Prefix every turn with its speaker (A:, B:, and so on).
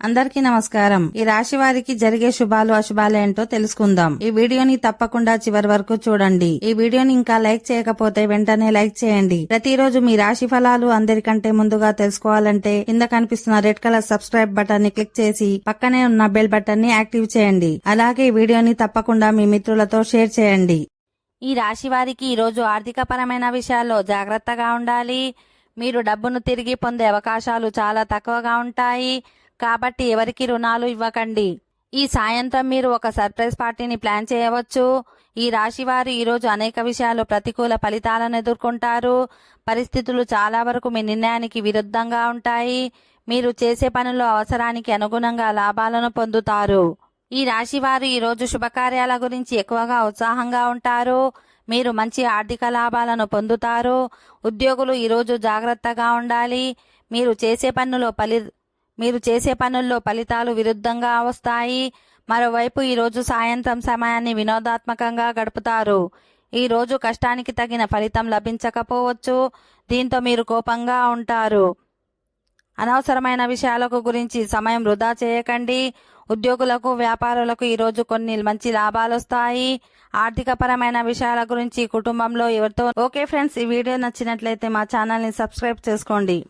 A: అందరికీ నమస్కారం. ఈ రాశి వారికి జరిగే శుభాలు అశుభాలు ఏంటో తెలుసుకుందాం. ఈ వీడియోని తప్పకుండా చివరి వరకు చూడండి. ఈ వీడియోని ఇంకా లైక్ చేయకపోతే వెంటనే లైక్ చేయండి. ప్రతిరోజు మీ రాశి ఫలాలు అందరికంటే ముందుగా తెలుసుకోవాలంటే కింద కనిపిస్తున్న రెడ్ కలర్ సబ్స్క్రైబ్ బటన్ ని క్లిక్ చేసి పక్కనే ఉన్న బెల్ బటన్ ని యాక్టివ్ చేయండి. అలాగే ఈ వీడియోని తప్పకుండా మీ మిత్రులతో షేర్ చేయండి.
B: ఈ రాశి వారికి ఈరోజు ఆర్థిక పరమైన విషయాల్లో జాగ్రత్తగా ఉండాలి. మీరు డబ్బును తిరిగి పొందే అవకాశాలు చాలా తక్కువగా ఉంటాయి కాబట్టి ఎవరికి రుణాలు ఇవ్వకండి. ఈ సాయంత్రం మీరు ఒక సర్ప్రైజ్ పార్టీని ప్లాన్ చేయవచ్చు. ఈ రాశి వారు ఈరోజు అనేక విషయాలు ప్రతికూల ఫలితాలను ఎదుర్కొంటారు. పరిస్థితులు చాలా వరకు మీ నిర్ణయానికి విరుద్ధంగా ఉంటాయి. మీరు చేసే పనుల్లో అవసరానికి అనుగుణంగా లాభాలను పొందుతారు. ఈ రాశి వారు ఈరోజు శుభకార్యాల గురించి ఎక్కువగా ఉత్సాహంగా ఉంటారు. మీరు మంచి ఆర్థిక లాభాలను పొందుతారు. ఉద్యోగులు ఈరోజు జాగ్రత్తగా ఉండాలి. మీరు చేసే పనుల్లో ఫలితాలు విరుద్ధంగా వస్తాయి. మరోవైపు ఈరోజు సాయంత్రం సమయాన్ని వినోదాత్మకంగా గడుపుతారు. ఈ రోజు కష్టానికి తగిన ఫలితం లభించకపోవచ్చు. దీంతో మీరు కోపంగా ఉంటారు. అనవసరమైన విషయాలకు గురించి సమయం వృధా చేయకండి. ఉద్యోగులకు వ్యాపారులకు ఈరోజు కొన్ని మంచి లాభాలు వస్తాయి. ఆర్థిక పరమైన విషయాల గురించి కుటుంబంలో ఎవరితో ఓకే ఫ్రెండ్స్, ఈ వీడియో నచ్చినట్లయితే మా ఛానల్ని సబ్స్క్రైబ్ చేసుకోండి.